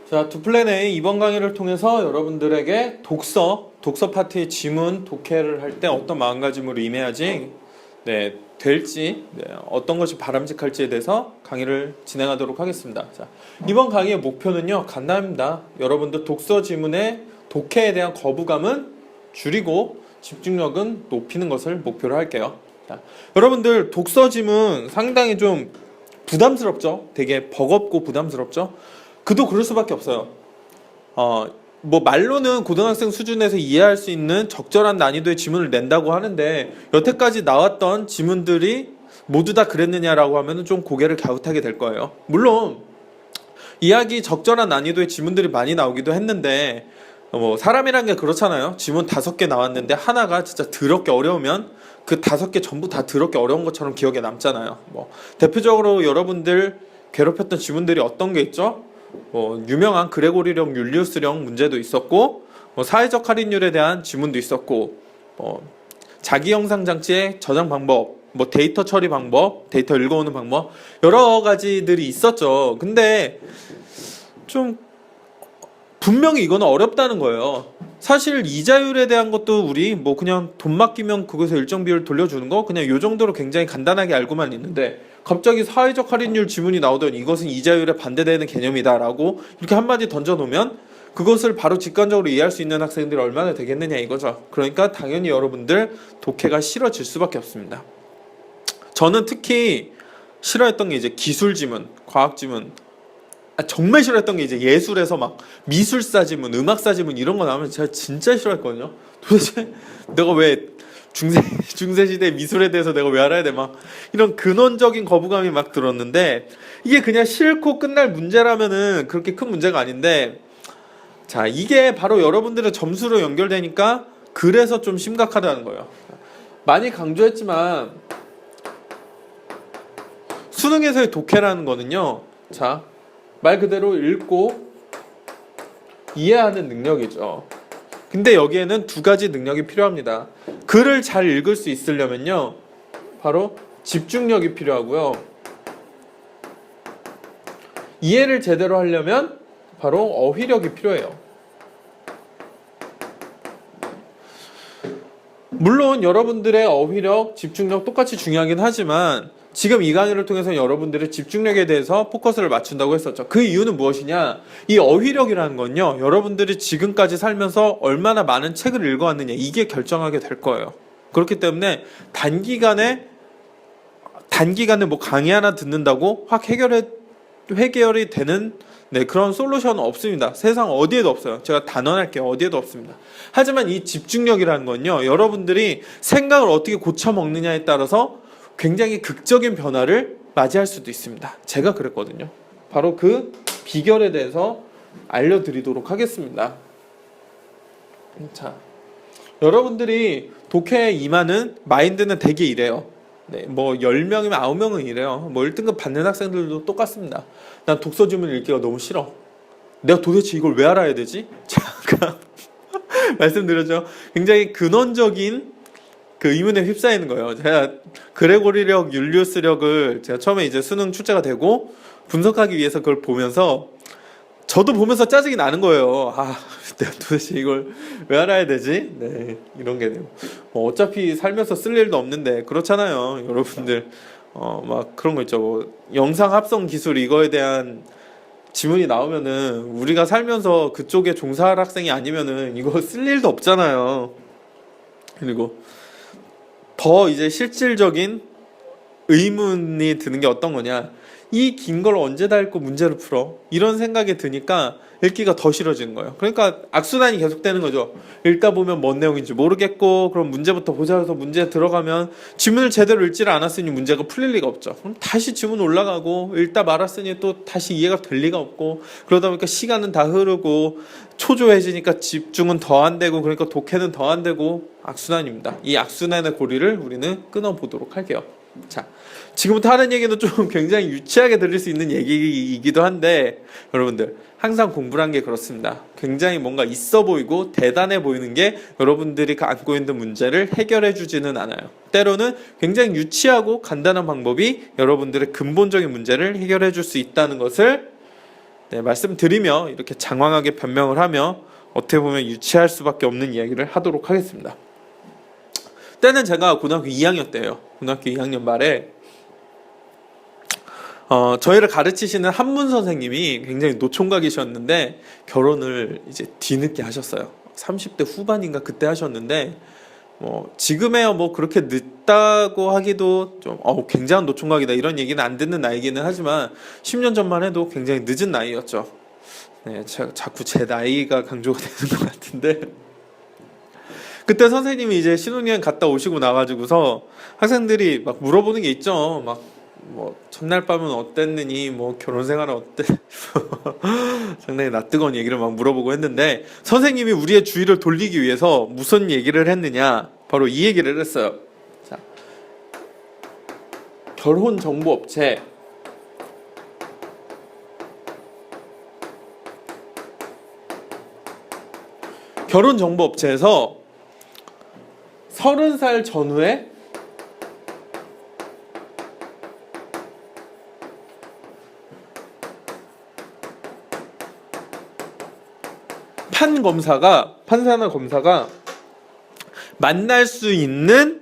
자, 두플랜의 이번 강의를 통해서 여러분들에게 독서 파트의 지문, 독해를 할 때 어떤 마음가짐으로 임해야지 될지, 어떤 것이 바람직할지에 대해서 강의를 진행하도록 하겠습니다. 자, 이번 강의의 목표는요, 간단합니다. 여러분들 독서 지문의 독해에 대한 거부감은 줄이고 집중력은 높이는 것을 목표로 할게요. 자, 여러분들 독서 지문 상당히 좀 부담스럽죠? 되게 버겁고 부담스럽죠? 그도 그럴 수밖에 없어요. 뭐 말로는 고등학생 수준에서 이해할 수 있는 적절한 난이도의 지문을 낸다고 하는데 여태까지 나왔던 지문들이 모두 다 그랬느냐라고 하면 좀 고개를 갸웃하게 될 거예요. 물론 이야기 적절한 난이도의 지문들이 많이 나오기도 했는데 뭐 사람이란 게 그렇잖아요. 지문 5개 나왔는데 하나가 진짜 더럽게 어려우면 그 5개 전부 다 더럽게 어려운 것처럼 기억에 남잖아요. 뭐 대표적으로 여러분들 괴롭혔던 지문들이 어떤 게 있죠? 유명한 그레고리령 율리우스령 문제도 있었고, 사회적 할인율에 대한 지문도 있었고, 자기 영상 장치의 저장 방법, 데이터 처리 방법, 데이터 읽어오는 방법, 여러 가지들이 있었죠. 근데 좀 분명히 이거는 어렵다는 거예요. 사실 이자율에 대한 것도 우리 그냥 돈 맡기면 그것에 일정 비율 돌려주는 거 그냥 요 정도로 굉장히 간단하게 알고만 있는데 갑자기 사회적 할인율 지문이 나오더니 이것은 이자율에 반대되는 개념이다라고 이렇게 한마디 던져놓으면 그것을 바로 직관적으로 이해할 수 있는 학생들이 얼마나 되겠느냐 이거죠. 그러니까 당연히 여러분들 독해가 싫어질 수밖에 없습니다. 저는 특히 싫어했던 게 이제 기술 지문, 과학 지문, 정말 싫어했던 게 이제 예술에서 막 미술사 지문, 음악사 지문 이런 거 나오면 제가 진짜 싫어했거든요. 도대체 내가 왜 중세시대 미술에 대해서 내가 왜 알아야 돼? 막 이런 근원적인 거부감이 막 들었는데 이게 그냥 싫고 끝날 문제라면은 그렇게 큰 문제가 아닌데 자, 이게 바로 여러분들의 점수로 연결되니까 그래서 좀 심각하다는 거예요. 많이 강조했지만 수능에서의 독해라는 거는요. 자, 말 그대로 읽고 이해하는 능력이죠. 근데 여기에는 두 가지 능력이 필요합니다. 글을 잘 읽을 수 있으려면요. 바로 집중력이 필요하고요. 이해를 제대로 하려면 바로 어휘력이 필요해요. 물론 여러분들의 어휘력, 집중력 똑같이 중요하긴 하지만 지금 이 강의를 통해서 여러분들의 집중력에 대해서 포커스를 맞춘다고 했었죠. 그 이유는 무엇이냐? 이 어휘력이라는 건요. 여러분들이 지금까지 살면서 얼마나 많은 책을 읽어왔느냐 이게 결정하게 될 거예요. 그렇기 때문에 단기간에 강의 하나 듣는다고 확 해결이 되는 그런 솔루션은 없습니다. 세상 어디에도 없어요. 제가 단언할게요. 어디에도 없습니다. 하지만 이 집중력이라는 건요. 여러분들이 생각을 어떻게 고쳐먹느냐에 따라서 굉장히 극적인 변화를 맞이할 수도 있습니다. 제가 그랬거든요. 바로 그 비결에 대해서 알려드리도록 하겠습니다. 자, 여러분들이 독해에 임하는 마인드는 되게 이래요. 10명이면 9명은 이래요. 1등급 받는 학생들도 똑같습니다. 난 독서 지문 읽기가 너무 싫어. 내가 도대체 이걸 왜 알아야 되지? 잠깐 말씀드렸죠. 굉장히 근원적인 그 의문에 휩싸이는 거예요. 제가 그레고리력, 율리우스력을 제가 처음에 이제 수능 출제가 되고 분석하기 위해서 그걸 보면서 저도 보면서 짜증이 나는 거예요. 내가 도대체 이걸 왜 알아야 되지? 이런 게 어차피 살면서 쓸 일도 없는데 그렇잖아요, 여러분들. 막 그런 거 있죠. 영상 합성 기술 이거에 대한 지문이 나오면은 우리가 살면서 그쪽에 종사할 학생이 아니면은 이거 쓸 일도 없잖아요. 그리고 더 이제 실질적인 의문이 드는 게 어떤 거냐? 이 긴 걸 언제 다 읽고 문제를 풀어? 이런 생각이 드니까 읽기가 더 싫어지는 거예요. 그러니까 악순환이 계속되는 거죠. 읽다 보면 뭔 내용인지 모르겠고 그럼 문제부터 보자 해서 문제 들어가면 지문을 제대로 읽지를 않았으니 문제가 풀릴 리가 없죠. 그럼 다시 지문 올라가고 읽다 말았으니 또 다시 이해가 될 리가 없고 그러다 보니까 시간은 다 흐르고 초조해지니까 집중은 더 안 되고 그러니까 독해는 더 안 되고 악순환입니다. 이 악순환의 고리를 우리는 끊어보도록 할게요. 자, 지금부터 하는 얘기는 좀 굉장히 유치하게 들릴 수 있는 얘기이기도 한데 여러분들 항상 공부란 게 그렇습니다. 굉장히 뭔가 있어 보이고 대단해 보이는 게 여러분들이 안고 있는 문제를 해결해 주지는 않아요. 때로는 굉장히 유치하고 간단한 방법이 여러분들의 근본적인 문제를 해결해 줄 수 있다는 것을 네, 말씀드리며 이렇게 장황하게 변명을 하며 어떻게 보면 유치할 수밖에 없는 이야기를 하도록 하겠습니다. 때는 제가 고등학교 2학년 때예요. 고등학교 2학년 말에 저희를 가르치시는 한문 선생님이 굉장히 노총각이셨는데 결혼을 이제 뒤늦게 하셨어요. 30대 후반인가 그때 하셨는데 지금에야 그렇게 늦다고 하기도 좀 굉장한 노총각이다 이런 얘기는 안 듣는 나이기는 하지만 10년 전만 해도 굉장히 늦은 나이였죠. 네, 자꾸 제 나이가 강조가 되는 것 같은데 그때 선생님이 이제 신혼여행 갔다 오시고 나가지고서 학생들이 막 물어보는 게 있죠. 막 첫날 밤은 어땠느니 결혼 생활은 어때 상당히 낯뜨거운 얘기를 막 물어보고 했는데 선생님이 우리의 주의를 돌리기 위해서 무슨 얘기를 했느냐 바로 이 얘기를 했어요. 자, 결혼정보업체 결혼정보업체에서 30살 전후에 판사나 검사가 만날 수 있는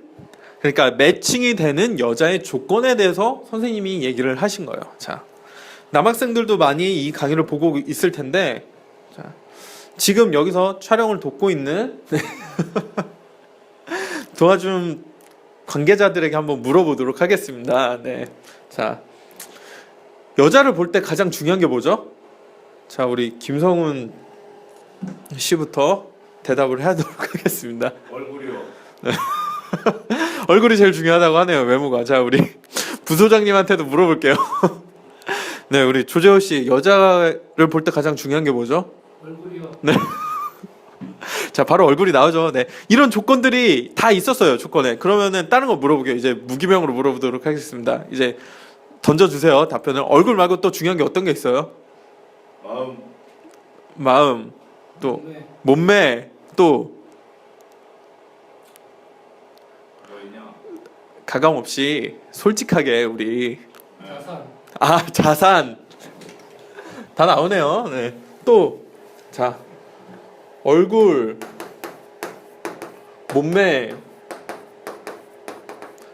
그러니까 매칭이 되는 여자의 조건에 대해서 선생님이 얘기를 하신 거예요. 자, 남학생들도 많이 이 강의를 보고 있을 텐데 자, 지금 여기서 촬영을 돕고 있는 도와준 관계자들에게 한번 물어보도록 하겠습니다. 네. 자, 여자를 볼 때 가장 중요한 게 뭐죠? 자, 우리 김성훈 씨부터 대답을 하도록 하겠습니다. 얼굴이요. 네. 얼굴이 제일 중요하다고 하네요. 외모가. 자, 우리 부소장님한테도 물어볼게요. 네, 우리 조재호 씨 여자를 볼 때 가장 중요한 게 뭐죠? 얼굴이요. 네. 자, 바로 얼굴이 나오죠. 네, 이런 조건들이 다 있었어요. 조건에. 그러면은 다른 거 물어볼게요. 이제 무기명으로 물어보도록 하겠습니다. 이제 던져주세요. 답변을. 얼굴 말고 또 중요한 게 어떤 게 있어요? 마음. 또 몸매. 또 가감 없이 솔직하게 우리 자산 다 나오네요. 네. 또 자, 얼굴, 몸매,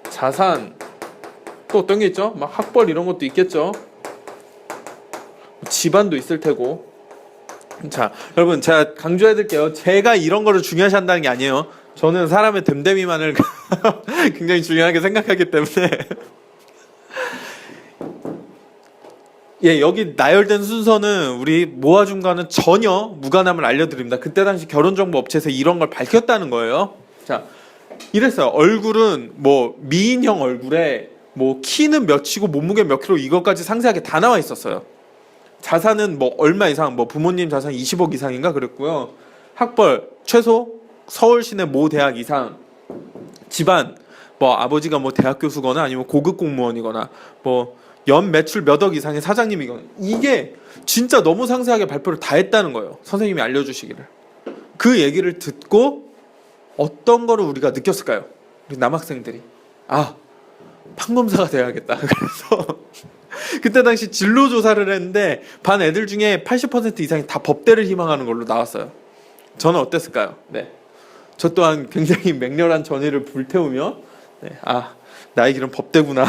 자산, 또 어떤 게 있죠? 막 학벌 이런 것도 있겠죠. 집안도 있을 테고. 자, 여러분 제가 강조해 드릴게요. 제가 이런 거를 중요시 한다는 게 아니에요. 저는 사람의 됨됨이만을 굉장히 중요하게 생각하기 때문에 예, 여기 나열된 순서는 우리 모아준과는 전혀 무관함을 알려드립니다. 그때 당시 결혼정보업체에서 이런 걸 밝혔다는 거예요. 자, 이랬어요. 얼굴은 미인형 얼굴에 키는 몇이고 몸무게 몇 킬로 이것까지 상세하게 다 나와 있었어요. 자산은 얼마 이상 부모님 자산 20억 이상인가 그랬고요. 학벌 최소 서울 시내 모 대학 이상, 집안 아버지가 대학 교수거나 아니면 고급 공무원이거나 연 매출 몇 억 이상의 사장님이거나 이게 진짜 너무 상세하게 발표를 다 했다는 거예요. 선생님이 알려주시기를. 그 얘기를 듣고 어떤 거를 우리가 느꼈을까요? 우리 남학생들이 판검사가 돼야겠다. 그래서 그때 당시 진로 조사를 했는데 반 애들 중에 80% 이상이 다 법대를 희망하는 걸로 나왔어요. 저는 어땠을까요? 네, 저 또한 굉장히 맹렬한 전의를 불태우며 나의 길은 법대구나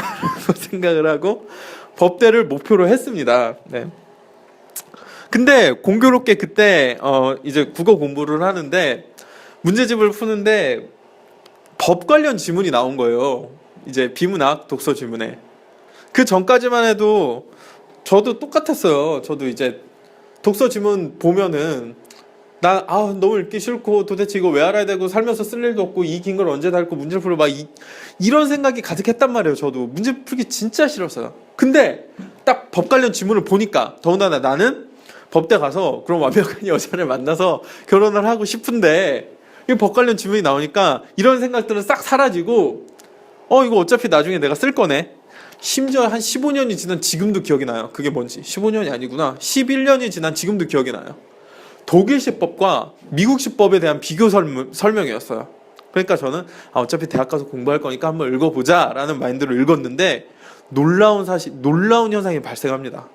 생각을 하고 법대를 목표로 했습니다. 네. 근데 공교롭게 그때 이제 국어 공부를 하는데 문제집을 푸는데 법 관련 지문이 나온 거예요. 이제 비문학 독서 지문에. 그 전까지만 해도 저도 똑같았어요. 저도 이제 독서 지문 보면은 너무 읽기 싫고 도대체 이거 왜 알아야 되고 살면서 쓸 일도 없고 이 긴 걸 언제 다 읽고 문제를 풀어 이런 생각이 가득했단 말이에요. 저도 문제 풀기 진짜 싫었어요. 근데 딱 법 관련 지문을 보니까 더군다나 나는 법대 가서 그런 완벽한 여자를 만나서 결혼을 하고 싶은데 이 법 관련 지문이 나오니까 이런 생각들은 싹 사라지고 이거 어차피 나중에 내가 쓸 거네. 심지어 한 15년이 지난 지금도 기억이 나요. 그게 뭔지. 15년이 아니구나. 11년이 지난 지금도 기억이 나요. 독일시법과 미국시법에 대한 비교 설명이었어요. 그러니까 저는 어차피 대학 가서 공부할 거니까 한번 읽어보자 라는 마인드로 읽었는데 놀라운 현상이 발생합니다.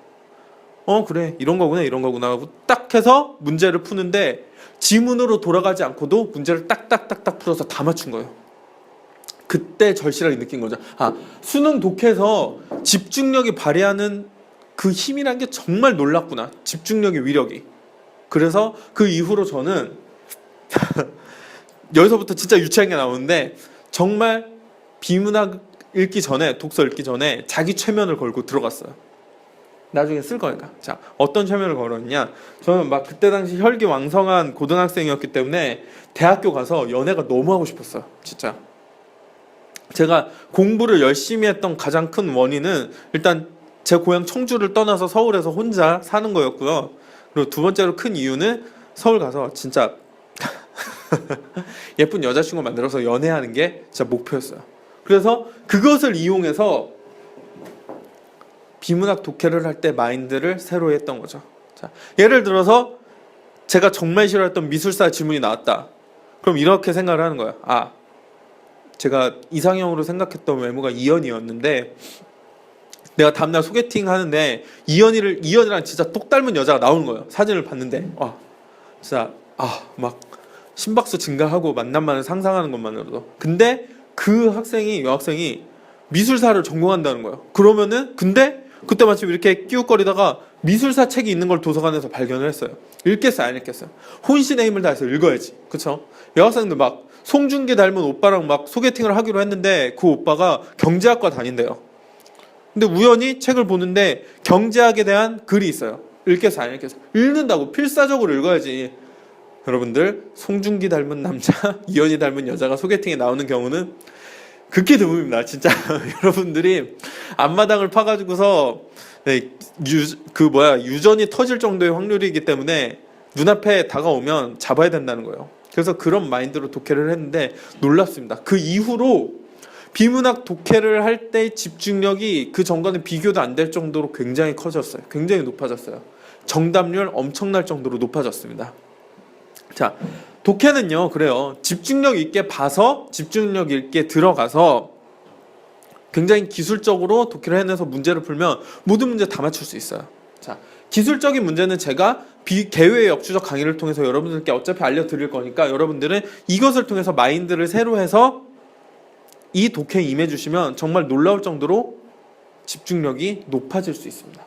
그래 이런 거구나 이런 거구나 하고 딱 해서 문제를 푸는데 지문으로 돌아가지 않고도 문제를 딱딱딱딱 풀어서 다 맞춘 거예요. 그때 절실하게 느낀 거죠. 수능 독해에서 집중력이 발휘하는 그 힘이란 게 정말 놀랍구나. 집중력의 위력이. 그래서 그 이후로 저는 여기서부터 진짜 유치한 게 나오는데 정말 비문학 읽기 전에 독서 읽기 전에 자기 최면을 걸고 들어갔어요. 나중에 쓸 거니까. 자, 어떤 최면을 걸었냐? 저는 막 그때 당시 혈기왕성한 고등학생이었기 때문에 대학교 가서 연애가 너무 하고 싶었어요. 진짜. 제가 공부를 열심히 했던 가장 큰 원인은 일단 제 고향 청주를 떠나서 서울에서 혼자 사는 거였고요. 그리고 두 번째로 큰 이유는 서울 가서 진짜 예쁜 여자친구 만들어서 연애하는 게 진짜 목표였어요. 그래서 그것을 이용해서 비문학 독해를 할 때 마인드를 새로 했던 거죠. 자, 예를 들어서 제가 정말 싫어했던 미술사 지문이 나왔다. 그럼 이렇게 생각을 하는 거예요. 제가 이상형으로 생각했던 외모가 이연이었는데 내가 다음날 소개팅 하는데 이연이랑 진짜 똑 닮은 여자가 나오는 거예요. 사진을 봤는데 진짜 막 심박수 증가하고 만남만을 상상하는 것만으로도. 근데 그 여학생이 미술사를 전공한다는 거예요. 그러면은 근데 그때 마침 이렇게 끼웃거리다가 미술사 책이 있는 걸 도서관에서 발견을 했어요. 읽겠어요, 안 읽겠어요? 혼신의 힘을 다해서 읽어야지. 그쵸? 여학생들 막 송중기 닮은 오빠랑 막 소개팅을 하기로 했는데 그 오빠가 경제학과 다닌대요. 근데 우연히 책을 보는데 경제학에 대한 글이 있어요. 읽겠어요, 안 읽겠어요? 읽는다고. 필사적으로 읽어야지. 여러분들, 송중기 닮은 남자, 이연이 닮은 여자가 소개팅에 나오는 경우는 극히 드뭅니다. 진짜 여러분들이 앞마당을 파가지고서 유전이 터질 정도의 확률이기 때문에 눈앞에 다가오면 잡아야 된다는 거예요. 그래서 그런 마인드로 독해를 했는데 놀랍습니다. 그 이후로 비문학 독해를 할 때 집중력이 그 전과는 비교도 안 될 정도로 굉장히 커졌어요. 굉장히 높아졌어요. 정답률 엄청날 정도로 높아졌습니다. 자, 독해는요, 그래요. 집중력 있게 봐서 집중력 있게 들어가서 굉장히 기술적으로 독해를 해내서 문제를 풀면 모든 문제 다 맞출 수 있어요. 자, 기술적인 문제는 제가 개회의 역주적 강의를 통해서 여러분들께 어차피 알려드릴 거니까 여러분들은 이것을 통해서 마인드를 새로 해서 이 독해에 임해주시면 정말 놀라울 정도로 집중력이 높아질 수 있습니다.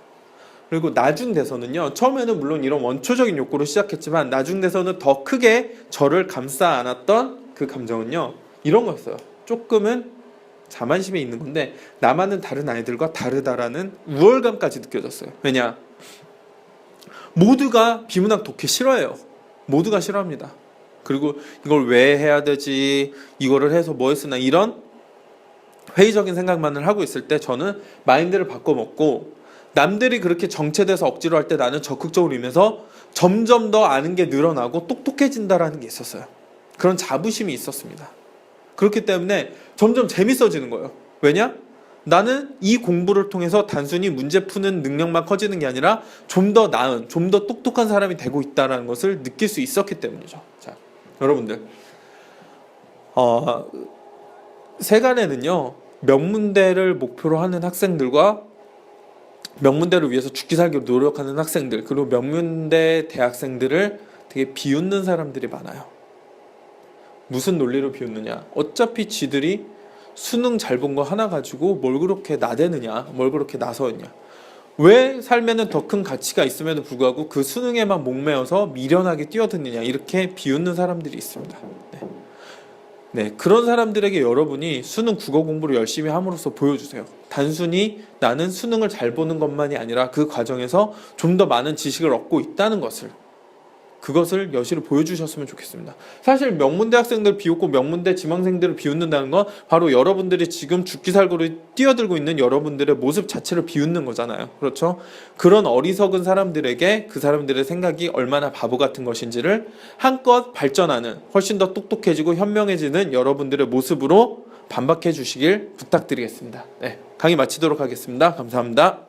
그리고 나중돼서는요, 처음에는 물론 이런 원초적인 욕구로 시작했지만 나중돼서는 더 크게 저를 감싸 안았던 그 감정은요, 이런 거였어요. 조금은 자만심에 있는 건데 나만은 다른 아이들과 다르다라는 우월감까지 느껴졌어요. 왜냐? 모두가 비문학 독해 싫어해요. 모두가 싫어합니다. 그리고 이걸 왜 해야 되지? 이거를 해서 뭐 했으나 이런 회의적인 생각만을 하고 있을 때 저는 마인드를 바꿔먹고 남들이 그렇게 정체돼서 억지로 할 때 나는 적극적으로 임해서 점점 더 아는 게 늘어나고 똑똑해진다라는 게 있었어요. 그런 자부심이 있었습니다. 그렇기 때문에 점점 재밌어지는 거예요. 왜냐? 나는 이 공부를 통해서 단순히 문제 푸는 능력만 커지는 게 아니라 좀 더 나은, 좀 더 똑똑한 사람이 되고 있다는 것을 느낄 수 있었기 때문이죠. 자, 여러분들, 세간에는요, 명문대를 목표로 하는 학생들과 명문대를 위해서 죽기 살기로 노력하는 학생들, 그리고 명문대 대학생들을 되게 비웃는 사람들이 많아요. 무슨 논리로 비웃느냐? 어차피 지들이 수능 잘 본 거 하나 가지고 뭘 그렇게 나대느냐? 뭘 그렇게 나서느냐? 왜 삶에는 더 큰 가치가 있음에도 불구하고 그 수능에만 목매어서 미련하게 뛰어드느냐? 이렇게 비웃는 사람들이 있습니다. 네, 그런 사람들에게 여러분이 수능 국어 공부를 열심히 함으로써 보여주세요. 단순히 나는 수능을 잘 보는 것만이 아니라 그 과정에서 좀 더 많은 지식을 얻고 있다는 것을, 그것을 여실히 보여주셨으면 좋겠습니다. 사실 명문대 학생들 비웃고 명문대 지망생들을 비웃는다는 건 바로 여러분들이 지금 죽기 살기로 뛰어들고 있는 여러분들의 모습 자체를 비웃는 거잖아요. 그렇죠? 그런 어리석은 사람들에게 그 사람들의 생각이 얼마나 바보 같은 것인지를 한껏 발전하는, 훨씬 더 똑똑해지고 현명해지는 여러분들의 모습으로 반박해 주시길 부탁드리겠습니다. 네, 강의 마치도록 하겠습니다. 감사합니다.